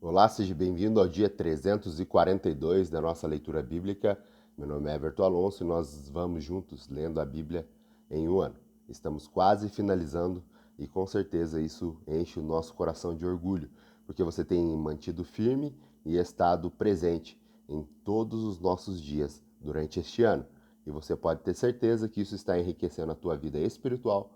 Olá, seja bem-vindo ao dia 342 da nossa leitura bíblica. Meu nome é Everton Alonso e nós vamos juntos lendo a Bíblia em um ano. Estamos quase finalizando e com certeza isso enche o nosso coração de orgulho, porque você tem mantido firme e estado presente em todos os nossos dias durante este ano. E você pode ter certeza que isso está enriquecendo a tua vida espiritual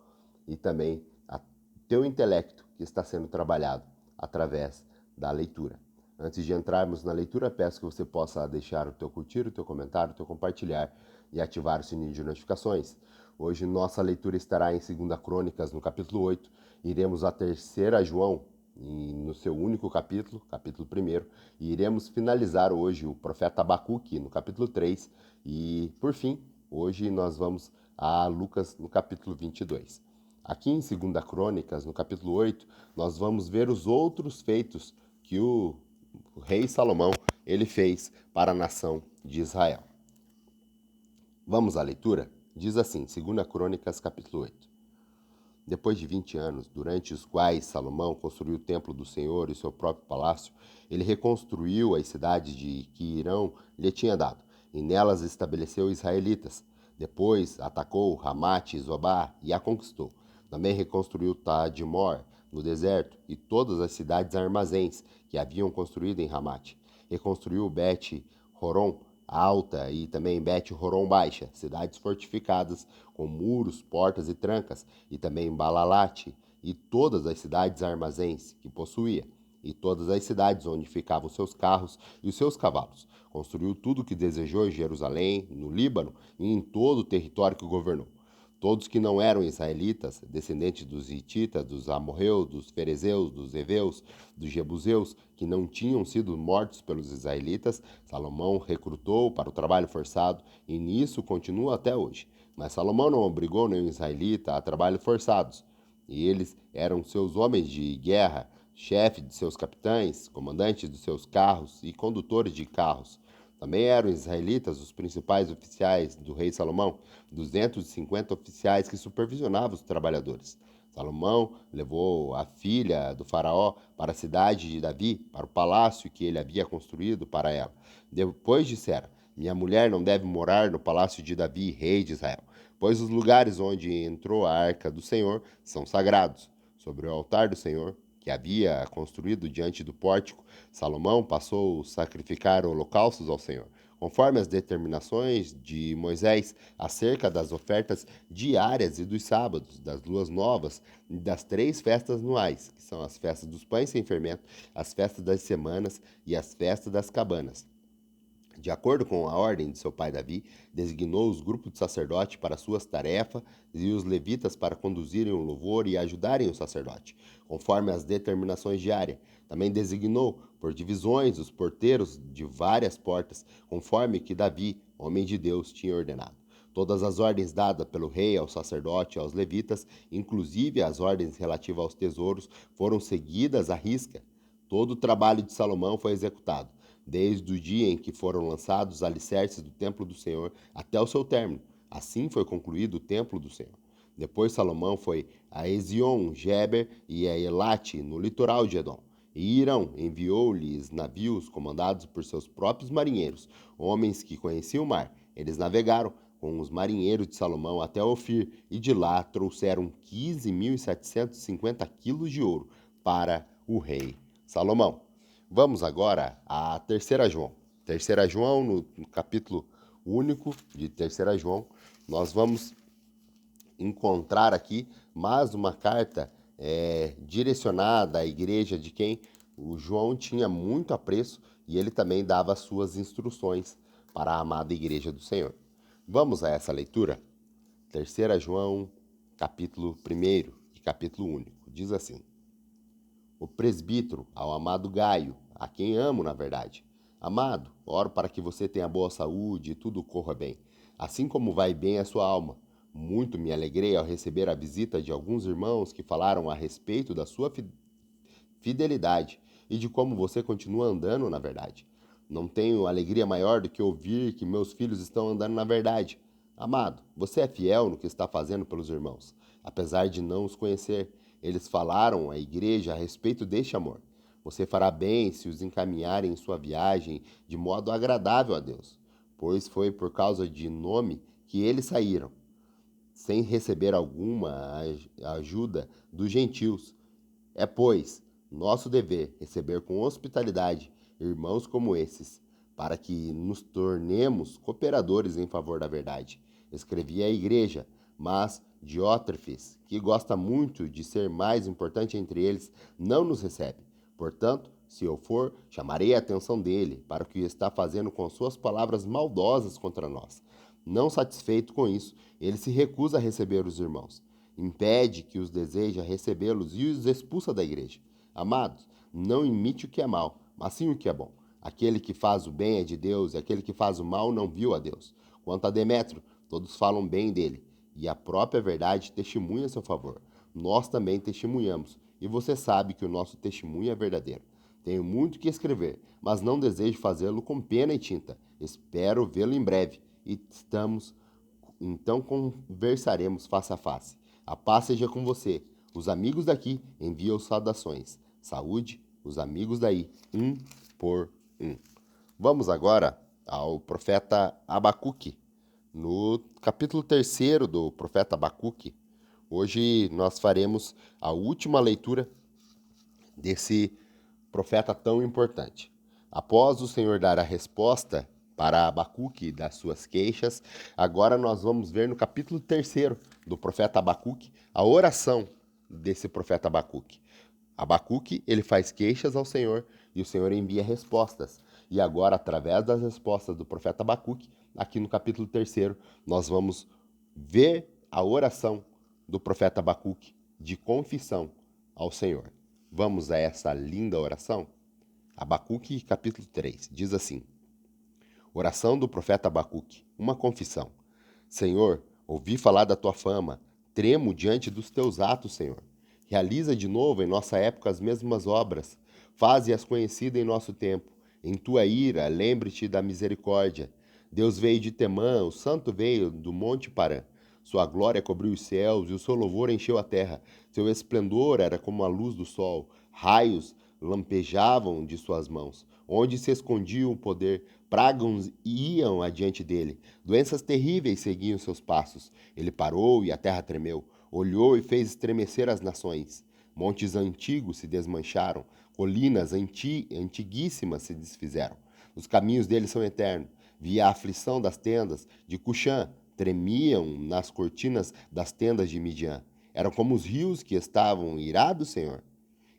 e também o teu intelecto que está sendo trabalhado através da leitura. Antes de entrarmos na leitura, peço que você possa deixar o teu curtir, o teu comentário, o teu compartilhar e ativar o sininho de notificações. Hoje nossa leitura estará em 2 Crônicas, no capítulo 8. Iremos a 3 João, no seu único capítulo, capítulo 1, e iremos finalizar hoje o profeta Abacuque, no capítulo 3, e, por fim, hoje nós vamos a Lucas, no capítulo 22. Aqui em 2 Crônicas, no capítulo 8, nós vamos ver os outros feitos que o rei Salomão ele fez para a nação de Israel. Vamos à leitura? Diz assim, 2 Crônicas, capítulo 8. Depois de 20 anos, durante os quais Salomão construiu o templo do Senhor e seu próprio palácio, ele reconstruiu as cidades que Irão lhe tinha dado, e nelas estabeleceu israelitas. Depois atacou Ramate e Zobá e a conquistou. Também reconstruiu Tadmor, no deserto, e todas as cidades armazéns que haviam construído em Ramate. Reconstruiu Bet-Horon Alta e também Bet-Horon Baixa, cidades fortificadas com muros, portas e trancas, e também Balalate e todas as cidades armazéns que possuía, e todas as cidades onde ficavam seus carros e os seus cavalos. Construiu tudo o que desejou em Jerusalém, no Líbano e em todo o território que governou. Todos que não eram israelitas, descendentes dos hititas, dos amorreus, dos ferezeus, dos heveus, dos jebuseus, que não tinham sido mortos pelos israelitas, Salomão recrutou para o trabalho forçado e nisso continua até hoje. Mas Salomão não obrigou nenhum israelita a trabalhos forçados. E eles eram seus homens de guerra, chefe de seus capitães, comandantes dos seus carros e condutores de carros. Também eram israelitas os principais oficiais do rei Salomão, 250 oficiais que supervisionavam os trabalhadores. Salomão levou a filha do faraó para a cidade de Davi, para o palácio que ele havia construído para ela. Depois disseram: minha mulher não deve morar no palácio de Davi, rei de Israel, pois os lugares onde entrou a arca do Senhor são sagrados. Sobre o altar do Senhor, que havia construído diante do pórtico, Salomão passou a sacrificar holocaustos ao Senhor, conforme as determinações de Moisés acerca das ofertas diárias e dos sábados, das luas novas e das 3 festas anuais, que são as festas dos pães sem fermento, as festas das semanas e as festas das cabanas. De acordo com a ordem de seu pai Davi, designou os grupos de sacerdote para suas tarefas e os levitas para conduzirem o louvor e ajudarem o sacerdote, conforme as determinações diárias. Também designou por divisões os porteiros de várias portas, conforme que Davi, homem de Deus, tinha ordenado. Todas as ordens dadas pelo rei ao sacerdote e aos levitas, inclusive as ordens relativas aos tesouros, foram seguidas à risca. Todo o trabalho de Salomão foi executado desde o dia em que foram lançados os alicerces do templo do Senhor até o seu término. Assim foi concluído o templo do Senhor. Depois Salomão foi a Ezion-Geber e a Elate, no litoral de Edom. E Irão enviou-lhes navios comandados por seus próprios marinheiros, homens que conheciam o mar. Eles navegaram com os marinheiros de Salomão até Ofir, e de lá trouxeram 15.750 quilos de ouro para o rei Salomão. Vamos agora a 3 João. 3 João, no capítulo único de 3 João, nós vamos encontrar aqui mais uma carta direcionada à igreja de quem o João tinha muito apreço e ele também dava as suas instruções para a amada igreja do Senhor. Vamos a essa leitura? 3 João, capítulo 1 e capítulo único. Diz assim: o presbítero ao amado Gaio, a quem amo na verdade. Amado, oro para que você tenha boa saúde e tudo corra bem, assim como vai bem a sua alma. Muito me alegrei ao receber a visita de alguns irmãos que falaram a respeito da sua fidelidade e de como você continua andando na verdade. Não tenho alegria maior do que ouvir que meus filhos estão andando na verdade. Amado, você é fiel no que está fazendo pelos irmãos, apesar de não os conhecer. Eles falaram à igreja a respeito deste amor. Você fará bem se os encaminharem em sua viagem de modo agradável a Deus, pois foi por causa de nome que eles saíram, sem receber alguma ajuda dos gentios. É, pois, nosso dever receber com hospitalidade irmãos como esses, para que nos tornemos cooperadores em favor da verdade. Escrevi à igreja, mas Diótrefes, que gosta muito de ser mais importante entre eles, não nos recebe. Portanto, se eu for, chamarei a atenção dele para o que está fazendo com suas palavras maldosas contra nós. Não satisfeito com isso, ele se recusa a receber os irmãos, impede que os deseja recebê-los e os expulsa da igreja. Amados, não imite o que é mal, mas sim o que é bom. Aquele que faz o bem é de Deus, e aquele que faz o mal não viu a Deus. Quanto a Demétrio, todos falam bem dele, e a própria verdade testemunha a seu favor. Nós também testemunhamos, e você sabe que o nosso testemunho é verdadeiro. Tenho muito que escrever, mas não desejo fazê-lo com pena e tinta. Espero vê-lo em breve, e então conversaremos face a face. A paz seja com você. Os amigos daqui enviam saudações. Saúde, os amigos daí, um por um. Vamos agora ao profeta Abacuque. No capítulo 3 do profeta Abacuque, hoje nós faremos a última leitura desse profeta tão importante. Após o Senhor dar a resposta para Abacuque das suas queixas, agora nós vamos ver no capítulo 3 do profeta Abacuque a oração desse profeta Abacuque. Abacuque, ele faz queixas ao Senhor e o Senhor envia respostas. E agora, através das respostas do profeta Abacuque, aqui no capítulo 3, nós vamos ver a oração do profeta Abacuque de confissão ao Senhor. Vamos a essa linda oração? Abacuque, capítulo 3, diz assim: Oração do profeta Abacuque, uma confissão. Senhor, ouvi falar da tua fama, tremo diante dos teus atos, Senhor. Realiza de novo em nossa época as mesmas obras, faze-as conhecidas em nosso tempo. Em tua ira, lembre-te da misericórdia. Deus veio de Temã, o santo veio do monte Parã. Sua glória cobriu os céus e o seu louvor encheu a terra. Seu esplendor era como a luz do sol, raios lampejavam de suas mãos. Onde se escondia o poder, pragas iam adiante dele. Doenças terríveis seguiam seus passos. Ele parou e a terra tremeu. Olhou e fez estremecer as nações. Montes antigos se desmancharam. Colinas antiguíssimas se desfizeram. Os caminhos dele são eternos. Via a aflição das tendas de Cuxã. Tremiam nas cortinas das tendas de Midian. Eram como os rios que estavam irados, Senhor.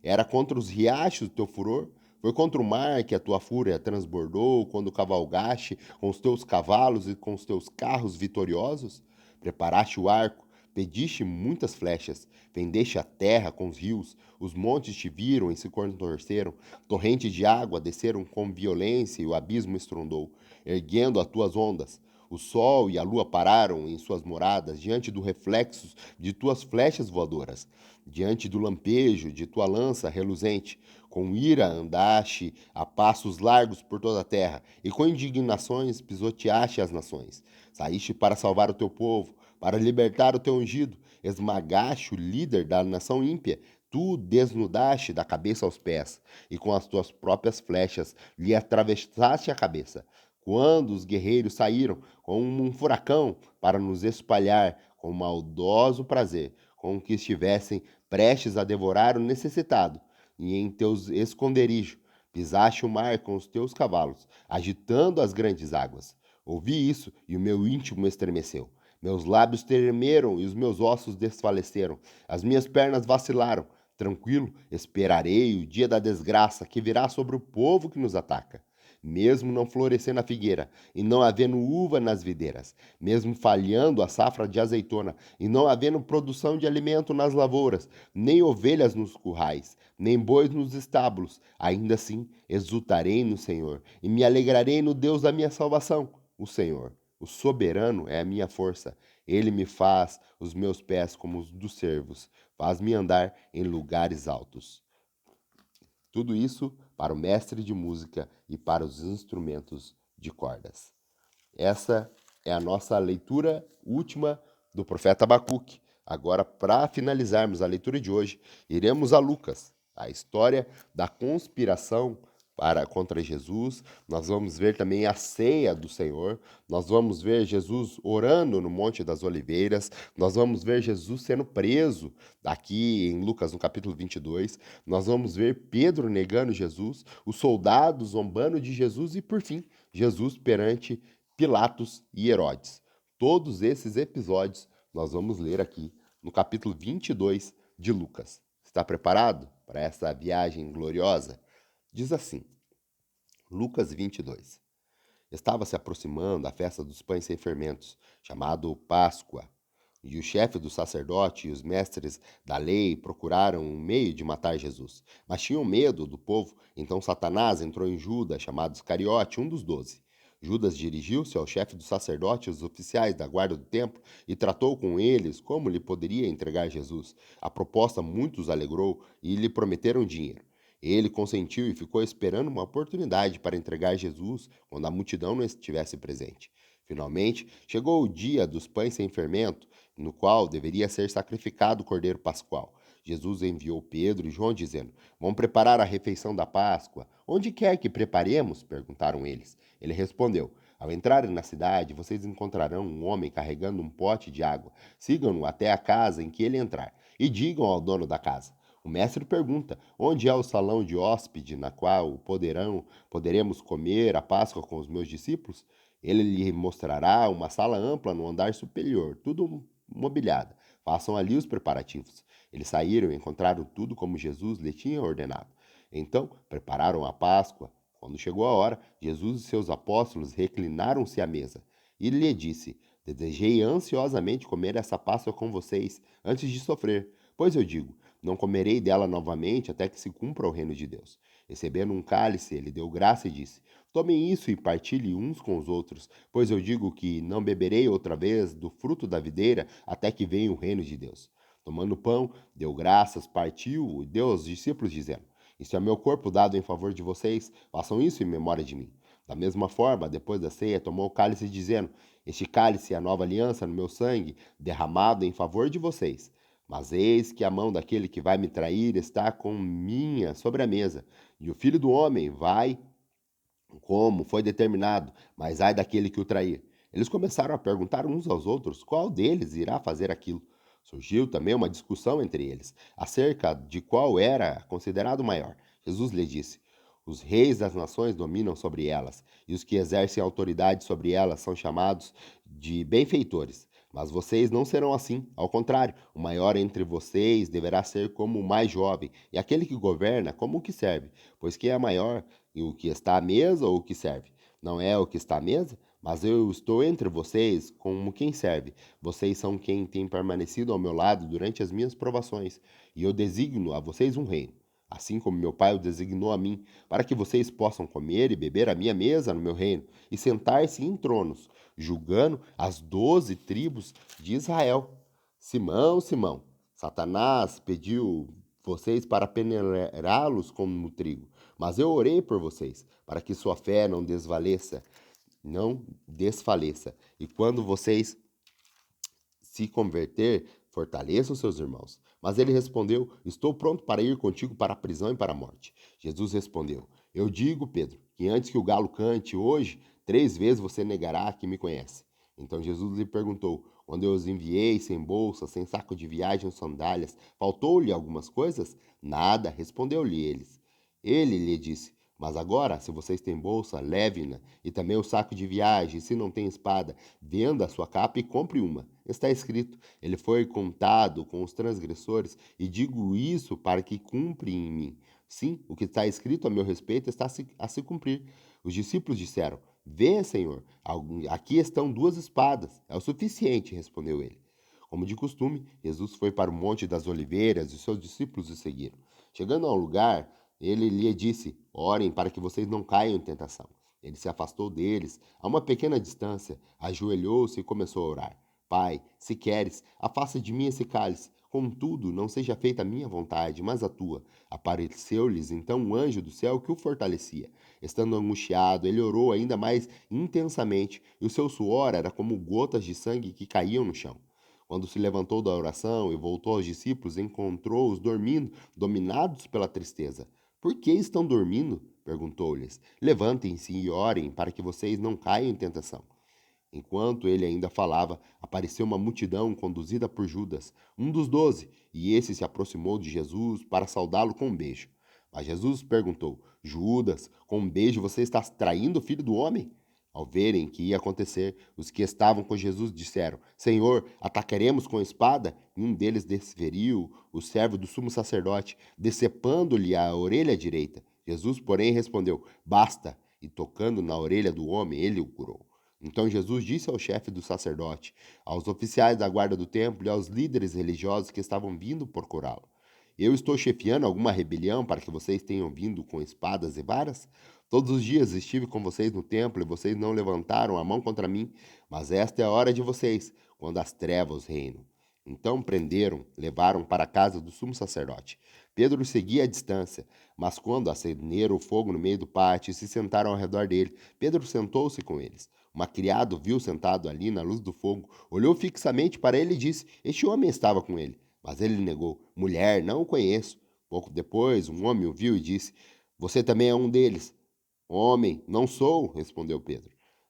Era contra os riachos o teu furor? Foi contra o mar que a tua fúria transbordou quando cavalgaste com os teus cavalos e com os teus carros vitoriosos? Preparaste o arco, pediste muitas flechas, fendeste a terra com os rios, os montes te viram e se contorceram, torrentes de água desceram com violência e o abismo estrondou, erguendo as tuas ondas. O sol e a lua pararam em suas moradas diante do reflexo de tuas flechas voadoras, diante do lampejo de tua lança reluzente. Com ira andaste a passos largos por toda a terra, e com indignações pisoteaste as nações. Saíste para salvar o teu povo, para libertar o teu ungido, esmagaste o líder da nação ímpia. Tu desnudaste da cabeça aos pés, e com as tuas próprias flechas lhe atravessaste a cabeça. Quando os guerreiros saíram como um furacão para nos espalhar com maldoso prazer, como que estivessem prestes a devorar o necessitado, e em teus esconderijos pisaste o mar com os teus cavalos, agitando as grandes águas. Ouvi isso e o meu íntimo estremeceu. Meus lábios tremeram e os meus ossos desfaleceram. As minhas pernas vacilaram. Tranquilo, esperarei o dia da desgraça que virá sobre o povo que nos ataca. Mesmo não florescendo a figueira, e não havendo uva nas videiras, mesmo falhando a safra de azeitona, e não havendo produção de alimento nas lavouras, nem ovelhas nos currais, nem bois nos estábulos, ainda assim exultarei no Senhor, e me alegrarei no Deus da minha salvação, o Senhor. O soberano é a minha força, ele me faz os meus pés como os dos servos, faz-me andar em lugares altos. Tudo isso para o mestre de música e para os instrumentos de cordas. Essa é a nossa leitura última do profeta Abacuque. Agora, para finalizarmos a leitura de hoje, iremos a Lucas, a história da conspiração contra Jesus, nós vamos ver também a ceia do Senhor, nós vamos ver Jesus orando no Monte das Oliveiras, nós vamos ver Jesus sendo preso, aqui em Lucas, no capítulo 22, nós vamos ver Pedro negando Jesus, os soldados zombando de Jesus e, por fim, Jesus perante Pilatos e Herodes. Todos esses episódios nós vamos ler aqui no capítulo 22 de Lucas. Está preparado para essa viagem gloriosa? Diz assim, Lucas 22. Estava se aproximando a festa dos pães sem fermentos, chamado Páscoa, e o chefe do sacerdote e os mestres da lei procuraram um meio de matar Jesus, mas tinham medo do povo, então Satanás entrou em Judas, chamado Iscariote, um dos 12. Judas dirigiu-se ao chefe do sacerdote e os oficiais da guarda do templo e tratou com eles como lhe poderia entregar Jesus. A proposta muitos alegrou e lhe prometeram dinheiro. Ele consentiu e ficou esperando uma oportunidade para entregar Jesus quando a multidão não estivesse presente. Finalmente, chegou o dia dos pães sem fermento, no qual deveria ser sacrificado o cordeiro pascual. Jesus enviou Pedro e João, dizendo: Vão preparar a refeição da Páscoa. Onde quer que preparemos? Perguntaram eles. Ele respondeu: Ao entrarem na cidade, vocês encontrarão um homem carregando um pote de água. Sigam-no até a casa em que ele entrar e digam ao dono da casa: O mestre pergunta: Onde é o salão de hóspede na qual poderemos comer a Páscoa com os meus discípulos? Ele lhe mostrará uma sala ampla no andar superior, tudo mobiliada. Façam ali os preparativos. Eles saíram e encontraram tudo como Jesus lhe tinha ordenado. Então, prepararam a Páscoa. Quando chegou a hora, Jesus e seus apóstolos reclinaram-se à mesa. E ele lhe disse: Desejei ansiosamente comer essa Páscoa com vocês, antes de sofrer. Pois eu digo: não comerei dela novamente até que se cumpra o reino de Deus. Recebendo um cálice, ele deu graça e disse: Tomem isso e partilhem uns com os outros, pois eu digo que não beberei outra vez do fruto da videira até que venha o reino de Deus. Tomando o pão, deu graças, partiu e deu aos discípulos, dizendo: Isso é meu corpo dado em favor de vocês, façam isso em memória de mim. Da mesma forma, depois da ceia, tomou o cálice, dizendo: Este cálice é a nova aliança no meu sangue, derramado em favor de vocês. Mas eis que a mão daquele que vai me trair está com minha sobre a mesa, e o filho do homem vai como foi determinado, mas ai daquele que o trair. Eles começaram a perguntar uns aos outros qual deles irá fazer aquilo. Surgiu também uma discussão entre eles, acerca de qual era considerado maior. Jesus lhe disse: Os reis das nações dominam sobre elas, e os que exercem autoridade sobre elas são chamados de benfeitores. Mas vocês não serão assim. Ao contrário, o maior entre vocês deverá ser como o mais jovem, e aquele que governa como o que serve. Pois quem é maior, e o que está à mesa ou o que serve? Não é o que está à mesa? Mas eu estou entre vocês como quem serve. Vocês são quem tem permanecido ao meu lado durante as minhas provações, e eu designo a vocês um reino, assim como meu pai o designou a mim, para que vocês possam comer e beber à minha mesa no meu reino, e sentar-se em tronos, julgando as 12 tribos de Israel. Simão, Simão, Satanás pediu vocês para peneirá-los como trigo, mas eu orei por vocês, para que sua fé não desfaleça. E quando vocês se converter, fortaleçam seus irmãos. Mas ele respondeu: Estou pronto para ir contigo para a prisão e para a morte. Jesus respondeu: Eu digo, Pedro, que antes que o galo cante hoje, 3 vezes você negará que me conhece. Então Jesus lhe perguntou: Quando eu os enviei sem bolsa, sem saco de viagem ou sandálias, faltou-lhe algumas coisas? Nada, respondeu-lhe eles. Ele lhe disse: Mas agora, se vocês têm bolsa, leve-na, e também o saco de viagem, e se não tem espada, venda a sua capa e compre uma. Está escrito: Ele foi contado com os transgressores, e digo isso para que cumpra em mim. Sim, o que está escrito a meu respeito está a se cumprir. Os discípulos disseram: Vê, Senhor, aqui estão 2 espadas. É o suficiente, respondeu ele. Como de costume, Jesus foi para o Monte das Oliveiras e seus discípulos o seguiram. Chegando ao lugar, ele lhe disse: Orem para que vocês não caiam em tentação. Ele se afastou deles a uma pequena distância, ajoelhou-se e começou a orar. Pai, se queres, afasta de mim esse cálice. Contudo, não seja feita a minha vontade, mas a tua. Apareceu-lhes então um anjo do céu que o fortalecia. Estando angustiado, ele orou ainda mais intensamente, e o seu suor era como gotas de sangue que caíam no chão. Quando se levantou da oração e voltou aos discípulos, encontrou-os dormindo, dominados pela tristeza. Por que estão dormindo? Perguntou-lhes. Levantem-se e orem para que vocês não caiam em tentação. Enquanto ele ainda falava, apareceu uma multidão conduzida por Judas, um dos 12, e esse se aproximou de Jesus para saudá-lo com um beijo. Mas Jesus perguntou: Judas, com um beijo você está traindo o filho do homem? Ao verem que ia acontecer, os que estavam com Jesus disseram: Senhor, atacaremos com espada? E um deles desferiu o servo do sumo sacerdote, decepando-lhe a orelha direita. Jesus, porém, respondeu: Basta! E tocando na orelha do homem, ele o curou. Então Jesus disse ao chefe do sacerdote, aos oficiais da guarda do templo e aos líderes religiosos que estavam vindo procurá-lo: Eu estou chefiando alguma rebelião para que vocês tenham vindo com espadas e varas? Todos os dias estive com vocês no templo e vocês não levantaram a mão contra mim, mas esta é a hora de vocês, quando as trevas reinam. Então prenderam, levaram para a casa do sumo sacerdote. Pedro seguia à distância, mas quando acenderam o fogo no meio do pátio e se sentaram ao redor dele, Pedro sentou-se com eles. Uma criada o viu sentado ali na luz do fogo, olhou fixamente para ele e disse: Este homem estava com ele. Mas ele negou: Mulher, não o conheço. Pouco depois, um homem o viu e disse: Você também é um deles. Homem, não sou, respondeu Pedro.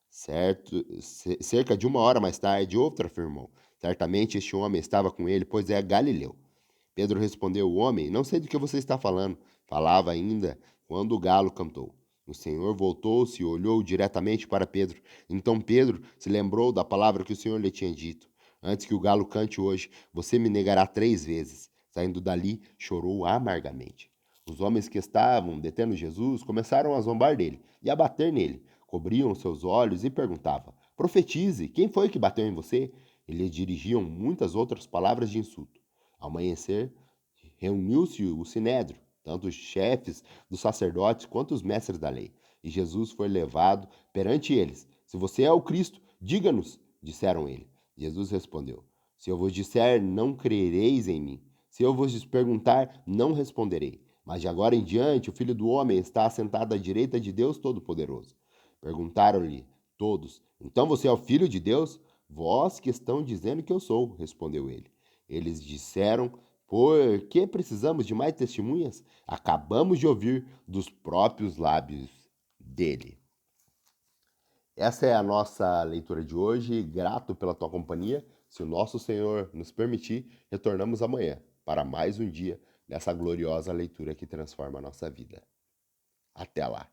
Cerca de uma hora mais tarde, outro afirmou: Certamente este homem estava com ele, pois é galileu. Pedro respondeu: Homem, não sei do que você está falando. Falava ainda quando o galo cantou. O Senhor voltou-se e olhou diretamente para Pedro. Então Pedro se lembrou da palavra que o Senhor lhe tinha dito: Antes que o galo cante hoje, você me negará 3 vezes. Saindo dali, chorou amargamente. Os homens que estavam detendo Jesus começaram a zombar dele e a bater nele. Cobriam seus olhos e perguntavam: Profetize, quem foi que bateu em você? E lhe dirigiam muitas outras palavras de insulto. Ao amanhecer, reuniu-se o sinédrio, tanto os chefes dos sacerdotes quanto os mestres da lei. E Jesus foi levado perante eles. Se você é o Cristo, diga-nos, disseram ele. Jesus respondeu: Se eu vos disser, não crereis em mim. Se eu vos perguntar, não responderei. Mas de agora em diante, o Filho do Homem está assentado à direita de Deus Todo-Poderoso. Perguntaram-lhe todos: Então você é o Filho de Deus? Vós que estão dizendo que eu sou, respondeu ele. Eles disseram: Por que precisamos de mais testemunhas? Acabamos de ouvir dos próprios lábios dele. Essa é a nossa leitura de hoje. Grato pela tua companhia. Se o nosso Senhor nos permitir, retornamos amanhã para mais um dia nessa gloriosa leitura que transforma a nossa vida. Até lá!